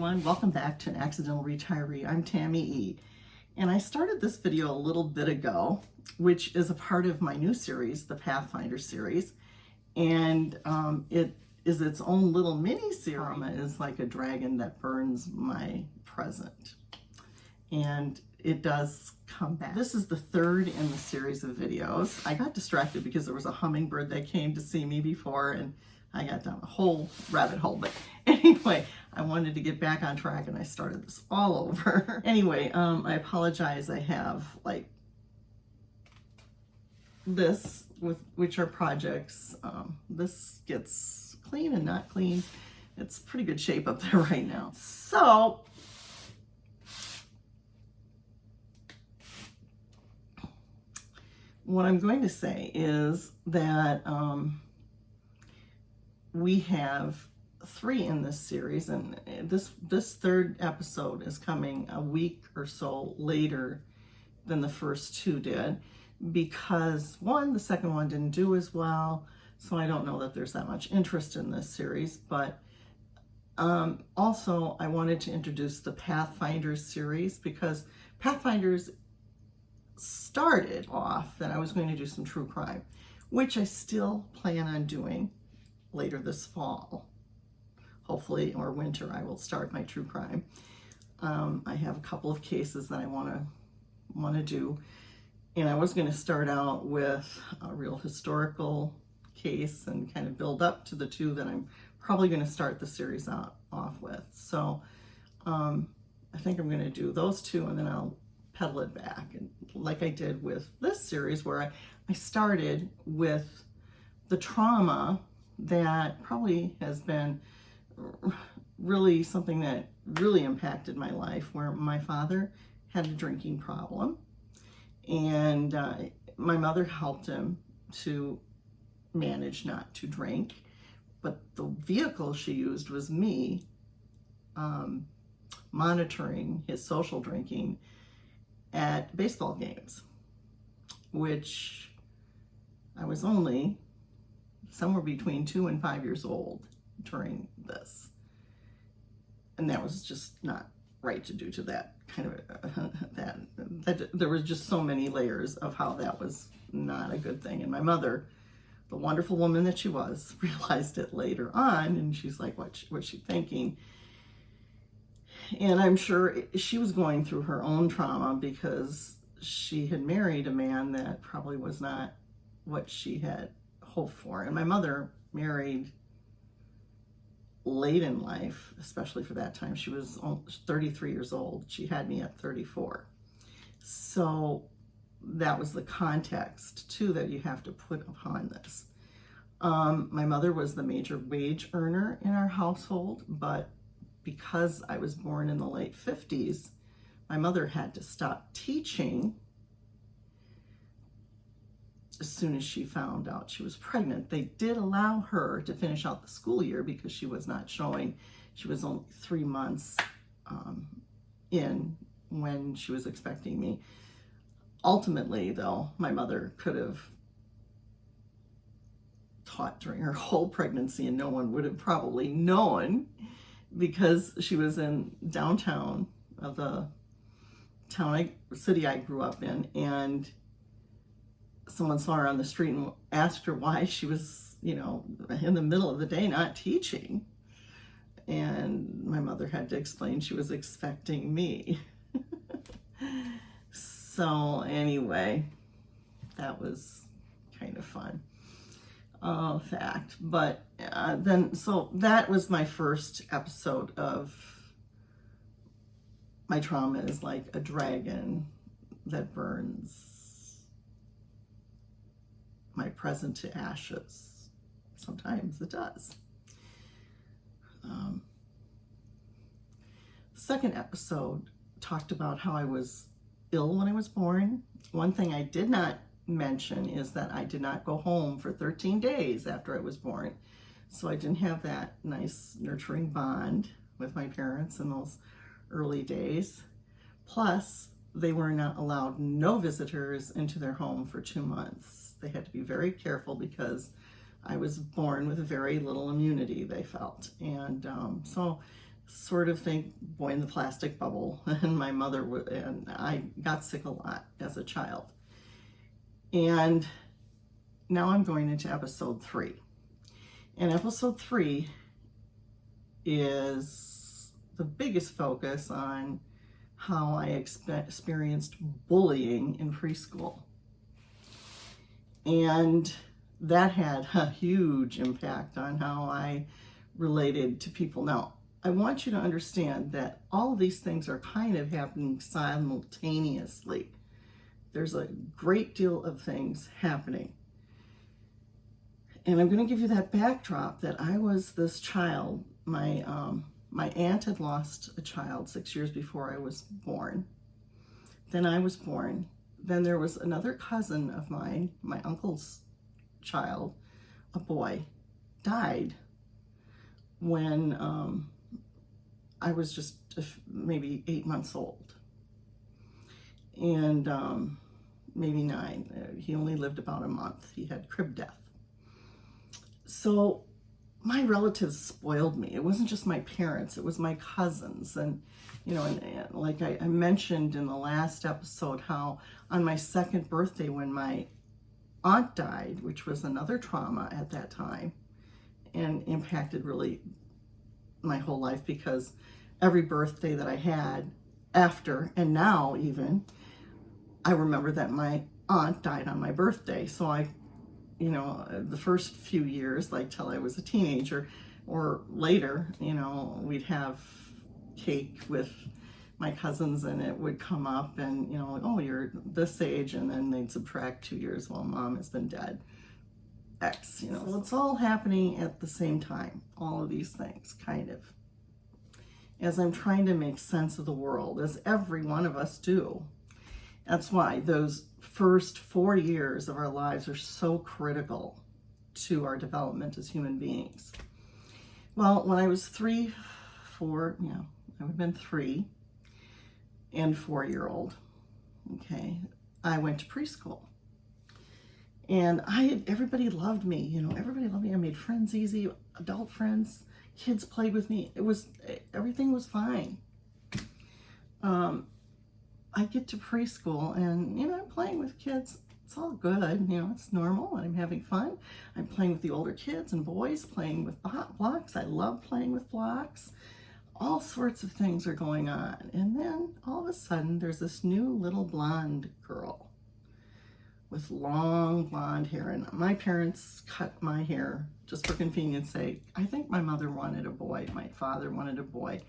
everyone, welcome back to An Accidental Retiree. I'm Tammy E. And I started this video a little bit ago, which is a part of my new series, the Pathfinder series. And it is its own little mini series. Karma is like a dragon that burns my present. And it does come back. This is the third in the series of videos. I got distracted because there was a hummingbird that came to see me before and I got down a whole rabbit hole. But anyway, I wanted to get back on track and I started this all over. Anyway, I apologize. I have like this, which are projects. This gets clean and not clean. It's pretty good shape up there right now. So what I'm going to say is that we have 3 in this series, and this third episode is coming a week or so later than the first 2 did, because the second one didn't do as well, so I don't know that there's that much interest in this series. But also I wanted to introduce the Pathfinders series, because Pathfinders started off that I was going to do some true crime, which I still plan on doing later this fall, hopefully, or winter. I will start my true crime. I have a couple of cases that I want to do, and I was going to start out with a real historical case and kind of build up to the 2 that I'm probably going to start the series off with. So I think I'm going to do those 2, and then I'll pedal it back, and like I did with this series, where I started with the trauma that probably has been really something that really impacted my life, where my father had a drinking problem, and my mother helped him to manage not to drink, but the vehicle she used was me monitoring his social drinking at baseball games, which I was only somewhere between 2 and 5 years old during this. And that was just not right to do to that kind of, that there was just so many layers of how that was not a good thing. And my mother, the wonderful woman that she was, realized it later on, and she's like, what's she thinking? And I'm sure she was going through her own trauma, because she had married a man that probably was not what she had hoped for. And my mother married late in life, especially for that time. She was 33 years old. She had me at 34. So that was the context too that you have to put upon this. My mother was the major wage earner in our household, but because I was born in the late 50s, my mother had to stop teaching as soon as she found out she was pregnant. They did allow her to finish out the school year because she was not showing. She was only 3 months in when she was expecting me. Ultimately, though, my mother could have taught during her whole pregnancy, and no one would have probably known, because she was in downtown of the city I grew up in, and someone saw her on the street and asked her why she was, in the middle of the day not teaching. And my mother had to explain she was expecting me. So anyway, that was kind of fun. Fact. But so that was my first episode of my trauma is like a dragon that burns my present to ashes. Sometimes it does. Second episode talked about how I was ill when I was born. One thing I did not mention is that I did not go home for 13 days after I was born. So I didn't have that nice nurturing bond with my parents in those early days. Plus, they were not allowed no visitors into their home for 2 months. They had to be very careful because I was born with very little immunity, they felt. And so sort of think boy in the plastic bubble. And my mother and I got sick a lot as a child. And now I'm going into episode 3. And episode 3 is the biggest focus on how I experienced bullying in preschool. And that had a huge impact on how I related to people. Now, I want you to understand that all of these things are kind of happening simultaneously. There's a great deal of things happening. And I'm going to give you that backdrop that I was this child. My aunt had lost a child 6 years before I was born. Then I was born. Then there was another cousin of mine, my uncle's child, a boy, died when I was just maybe 8 months old. And maybe 9. He only lived about a month. He had crib death. So my relatives spoiled me. It wasn't just my parents, it was my cousins. And, you know, and like I mentioned in the last episode, how on my 2nd birthday when my aunt died, which was another trauma at that time, and impacted really my whole life, because every birthday that I had after, and now even, I remember that my aunt died on my birthday. So I, you know, the first few years, like till I was a teenager or later, you know, we'd have cake with my cousins and it would come up and, you know, oh, you're this age, and then they'd subtract 2 years. Well, mom has been dead X, you know. So it's all happening at the same time, all of these things, kind of. As I'm trying to make sense of the world, as every one of us do. That's why those first 4 years of our lives are so critical to our development as human beings. Well, when I was 3, 4, yeah, I would have been 3 and 4-year-old, okay, I went to preschool. And everybody loved me, you know, everybody loved me. I made friends easy, adult friends, kids played with me. Everything was fine. I get to preschool and, you know, I'm playing with kids. It's all good, you know, it's normal. I'm having fun. I'm playing with the older kids and boys, playing with blocks. I love playing with blocks. All sorts of things are going on. And then all of a sudden there's this new little blonde girl with long blonde hair. And my parents cut my hair just for convenience sake. I think my mother wanted a boy. My father wanted a boy.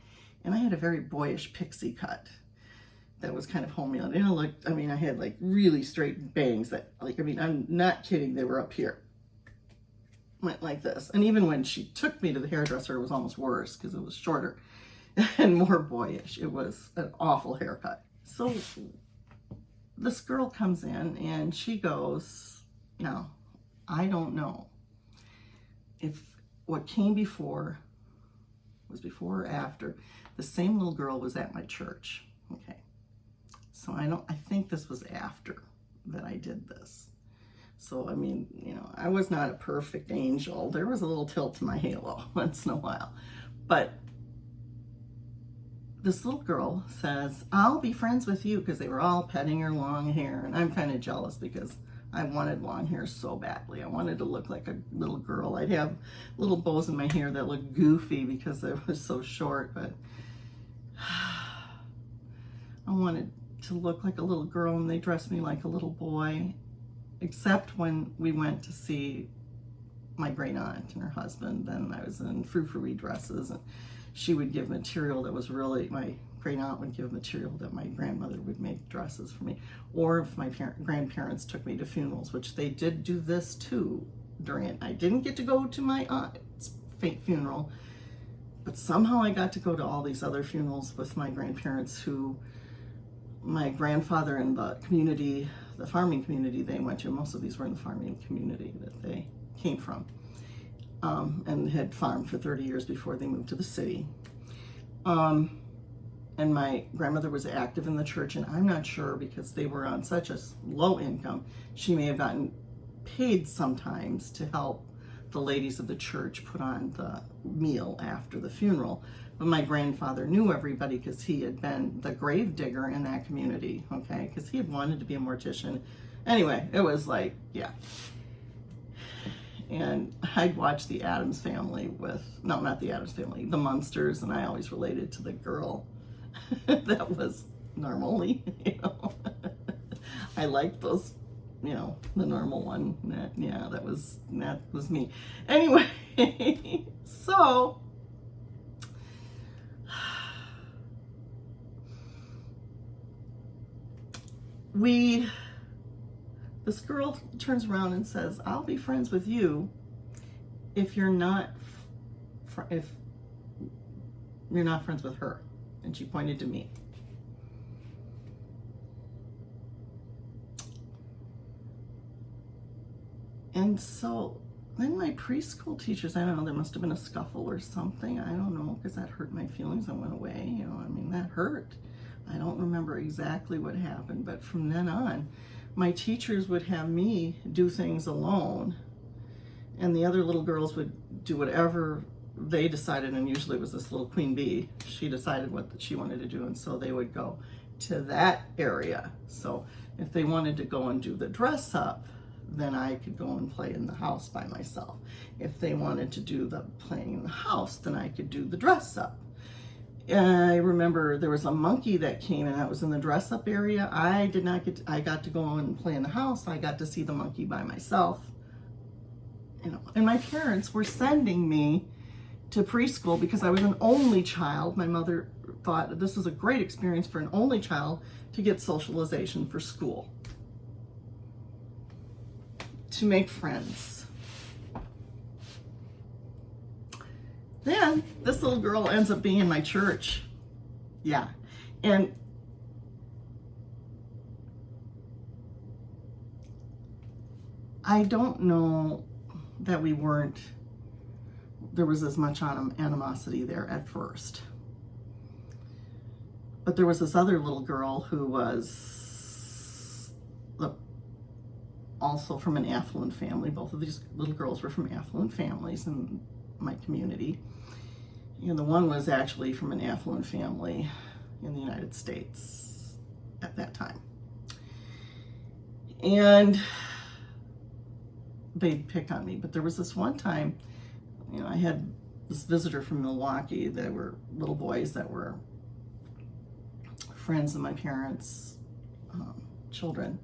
And I had a very boyish pixie cut. That was kind of homely. I didn't look, I mean, I had like really straight bangs that, like, I mean, I'm not kidding, they were up here. Went like this. And even when she took me to the hairdresser, it was almost worse because it was shorter and more boyish. It was an awful haircut. So this girl comes in and she goes, now, I don't know if what came before was before or after. The same little girl was at my church, okay? So I think this was after that I did this. So, I mean, you know, I was not a perfect angel. There was a little tilt to my halo once in a while. But this little girl says, I'll be friends with you, because they were all petting her long hair. And I'm kind of jealous because I wanted long hair so badly. I wanted to look like a little girl. I'd have little bows in my hair that looked goofy because it was so short. But I wanted to look like a little girl, and they dressed me like a little boy, except when we went to see my great aunt and her husband. Then I was in frou-frou dresses, and she would give material that was really, my great aunt would give material that my grandmother would make dresses for me. Or if my grandparents took me to funerals, which they did do this too during it. I didn't get to go to my aunt's funeral, but somehow I got to go to all these other funerals with my grandparents, who my grandfather and the community, the farming community they went to, most of these were in the farming community that they came from, and had farmed for 30 years before they moved to the city. And my grandmother was active in the church, and I'm not sure, because they were on such a low income, she may have gotten paid sometimes to help the ladies of the church put on the meal after the funeral. But my grandfather knew everybody because he had been the grave digger in that community, okay? Because he had wanted to be a mortician. Anyway, it was like, yeah. And I'd watch the Addams Family with, no, not the Addams Family, the Munsters, and I always related to the girl that was normally, you know. I liked those, you know, the normal one. That was me. Anyway, so this girl turns around and says, I'll be friends with you if you're not friends with her. And she pointed to me. And so then my preschool teachers, I don't know, there must have been a scuffle or something. I don't know, because that hurt my feelings and went away. You know, I mean, that hurt. I don't remember exactly what happened, but from then on, my teachers would have me do things alone, and the other little girls would do whatever they decided, and usually it was this little queen bee. She decided what she wanted to do, and so they would go to that area. So if they wanted to go and do the dress up, then I could go and play in the house by myself. If they wanted to do the playing in the house, then I could do the dress up. I remember there was a monkey that came and that was in the dress up area. I got to go and play in the house. I got to see the monkey by myself. You know, and my parents were sending me to preschool because I was an only child. My mother thought this was a great experience for an only child to get socialization for school, to make friends. Then this little girl ends up being in my church. Yeah. And I don't know that there was as much animosity there at first. But there was this other little girl who was also from an affluent family. Both of these little girls were from affluent families in my community. And the one was actually from an affluent family in the United States at that time. And they'd pick on me. But there was this one time, you know, I had this visitor from Milwaukee. They were little boys that were friends of my parents' children,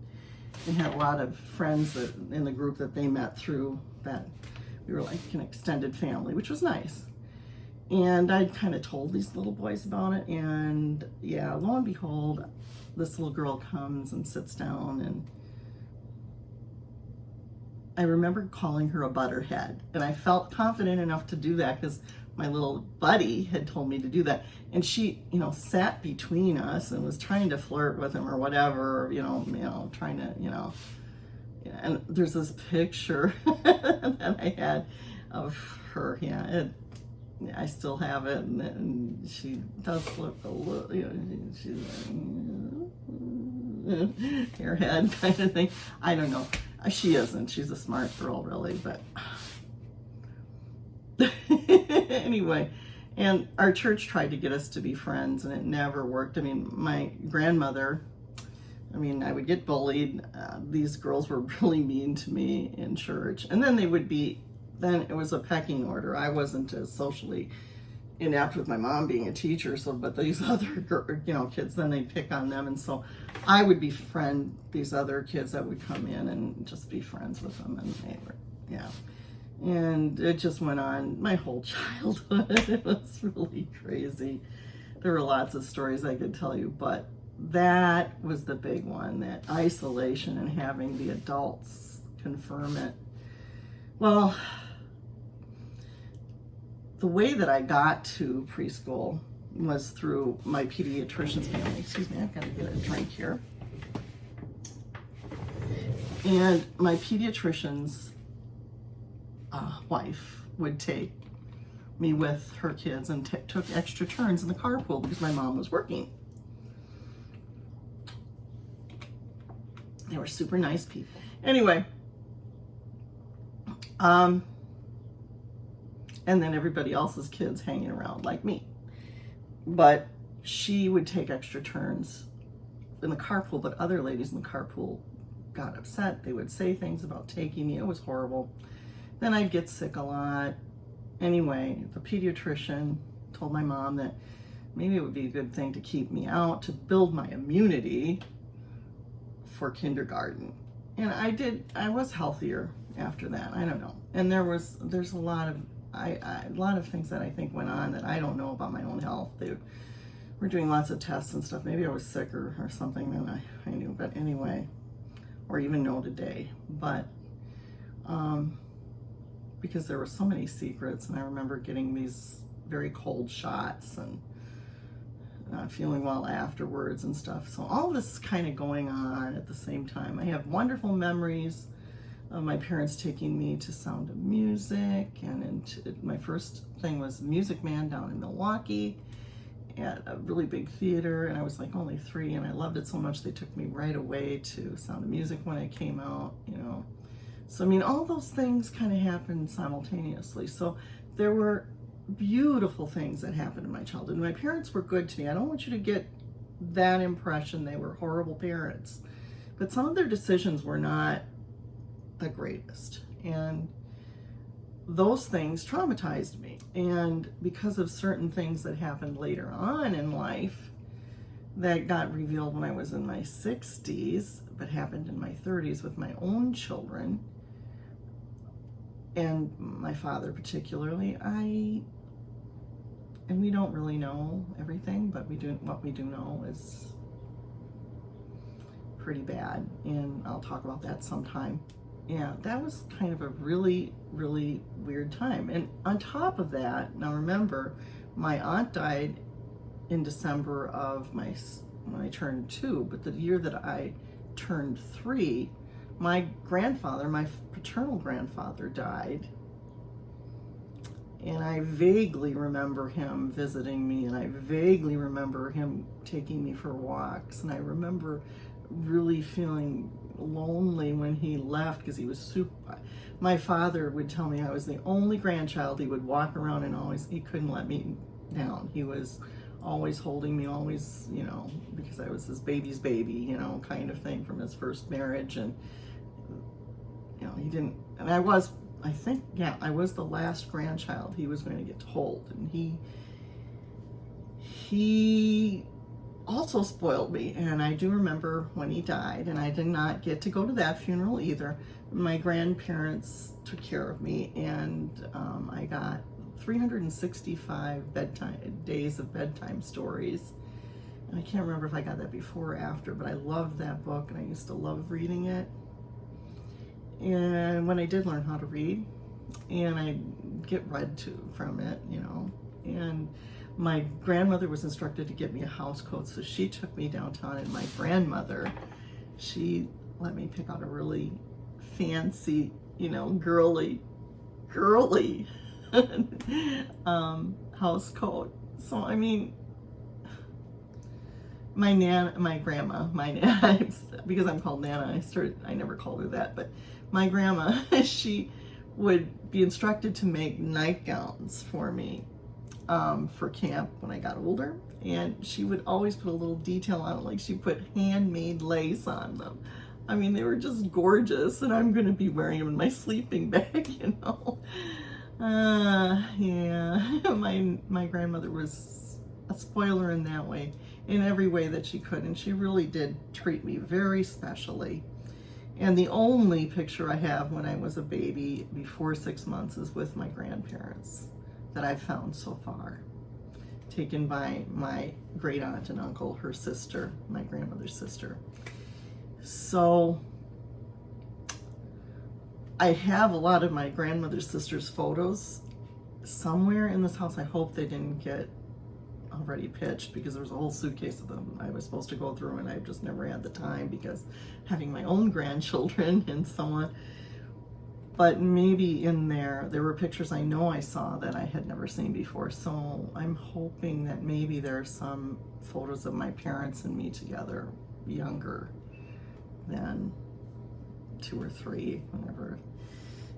and had a lot of friends in the group that they met through that. We were like an extended family, which was nice. And I'd kind of told these little boys about it, and yeah, lo and behold, this little girl comes and sits down, and I remember calling her a butterhead, and I felt confident enough to do that because my little buddy had told me to do that. And she, you know, sat between us and was trying to flirt with him or whatever, you know, trying to, you know. And there's this picture that I had of her. Yeah, I still have it, and she does look a little, you know, she's airhead kind of thing. I don't know. She isn't. She's a smart girl, really, but anyway. And our church tried to get us to be friends, and it never worked. I mean, my grandmother, I would get bullied. These girls were really mean to me in church. And then then it was a pecking order. I wasn't as socially inept with my mom being a teacher, but these other, kids, then they'd pick on them. And so I would befriend these other kids that would come in and just be friends with them. And they were, yeah. And it just went on my whole childhood. It was really crazy. There were lots of stories I could tell you, but that was the big one, that isolation and having the adults confirm it. Well, the way that I got to preschool was through my pediatrician's family. Excuse me, I've got to get a drink here. And my pediatrician's wife would take me with her kids and took extra turns in the carpool because my mom was working. They were super nice people. Anyway, and then everybody else's kids hanging around like me. but she would take extra turns in the carpool, but other ladies in the carpool got upset. They would say things about taking me. It was horrible. Then I'd get sick a lot. Anyway, the pediatrician told my mom that maybe it would be a good thing to keep me out to build my immunity for kindergarten. And I was healthier after that. I don't know. And there's a lot of things that I think went on that I don't know about my own health. They were doing lots of tests and stuff. Maybe I was sick or something than I knew. But anyway, or even know today. But because there were so many secrets, and I remember getting these very cold shots and not feeling well afterwards and stuff. So all this is kind of going on at the same time. I have wonderful memories of my parents taking me to Sound of Music, and my first thing was Music Man down in Milwaukee at a really big theater, and I was like only 3, and I loved it so much they took me right away to Sound of Music when it came out, you know. So I mean, all those things kind of happened simultaneously. So there were beautiful things that happened in my childhood. My parents were good to me. I don't want you to get that impression they were horrible parents, but some of their decisions were not the greatest, and those things traumatized me. And because of certain things that happened later on in life that got revealed when I was in my 60s, but happened in my 30s with my own children, and my father particularly, and we don't really know everything, but what we do know is pretty bad, and I'll talk about that sometime. Yeah, that was kind of a really, really weird time. And on top of that, now remember, my aunt died in December of when I turned 2, but the year that I turned 3, my grandfather, my paternal grandfather, died. And I vaguely remember him visiting me, and I vaguely remember him taking me for walks, and I remember really feeling lonely when he left because he was super. My father would tell me I was the only grandchild. He would walk around and he couldn't let me down. He was always holding me, always, you know, because I was his baby's baby, you know, kind of thing from his first marriage. And, you know, he didn't, and I was the last grandchild he was going to get to hold. And he also spoiled me. And I do remember when he died, and I did not get to go to that funeral either. My grandparents took care of me, and I got 365 days of bedtime stories. And I can't remember if I got that before or after, but I loved that book, and I used to love reading it. And when I did learn how to read, and I get read to from it, you know, and my grandmother was instructed to get me a house coat, so she took me downtown, and my grandmother, she let me pick out a really fancy, you know, girly house coat. So I mean, my grandma, because I'm called Nana, I never called her that, but my grandma, she would be instructed to make nightgowns for me for camp when I got older, and she would always put a little detail on it, like she put handmade lace on them. I mean, they were just gorgeous, and I'm going to be wearing them in my sleeping bag, you know. Yeah, my grandmother was a spoiler in that way, in every way that she could, and she really did treat me very specially. And the only picture I have when I was a baby before 6 months is with my grandparents that I've found so far, taken by my great aunt and uncle, her sister, my grandmother's sister. So I have a lot of my grandmother's sister's photos somewhere in this house. I hope they didn't get already pitched, because there was a whole suitcase of them I was supposed to go through, and I've just never had the time because having my own grandchildren and so on. But maybe in there were pictures I know I saw that I had never seen before. So I'm hoping that maybe there are some photos of my parents and me together, younger than 2 or 3, whenever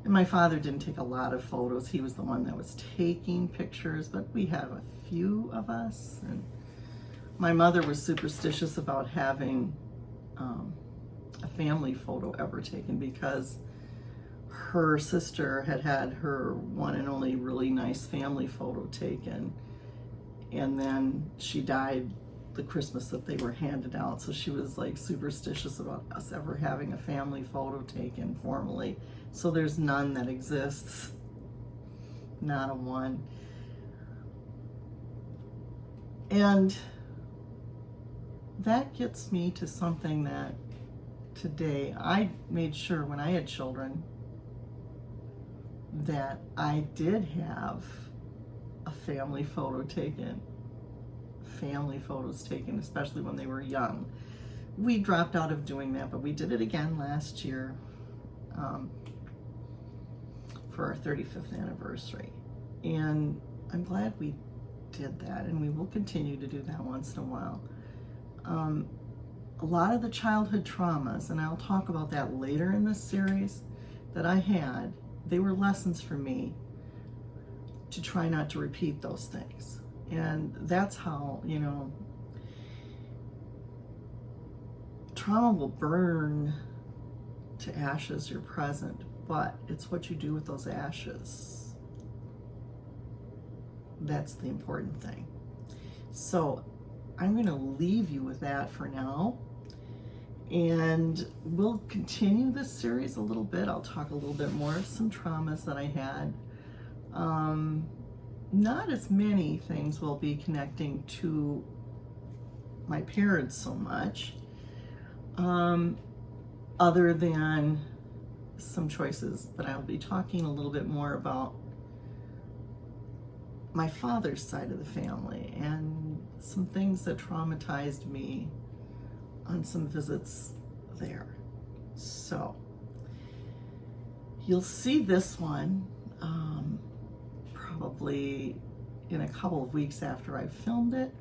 And my father didn't take a lot of photos. He was the one that was taking pictures, but we have a few of us. And my mother was superstitious about having a family photo ever taken because her sister had had her one and only really nice family photo taken. And then she died the Christmas that they were handed out. So she was like superstitious about us ever having a family photo taken formally. So there's none that exists. Not a one. And that gets me to something that today I made sure when I had children that I did have a family photo taken. Family photos taken, especially when they were young. We dropped out of doing that, but we did it again last year for our 35th anniversary. And I'm glad we did that, and we will continue to do that once in a while. A lot of the childhood traumas, and I'll talk about that later in this series, that I had, they were lessons for me to try not to repeat those things. And that's how, you know, trauma will burn to ashes your present, but it's what you do with those ashes. That's the important thing. So I'm going to leave you with that for now. And we'll continue this series a little bit. I'll talk a little bit more of some traumas that I had. Not as many things will be connecting to my parents so much, other than some choices, but I'll be talking a little bit more about my father's side of the family and some things that traumatized me on some visits there. So you'll see this one probably in a couple of weeks after I filmed it,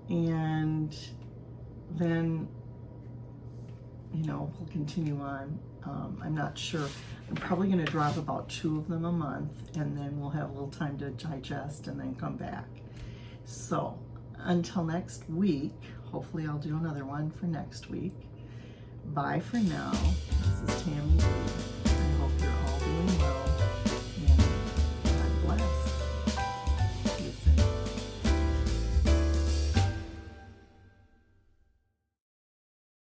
and then, you know, we'll continue on. I'm not sure. I'm probably going to drop about 2 of them a month, and then we'll have a little time to digest and then come back. So until next week, hopefully I'll do another one for next week. Bye for now. This is Tammy.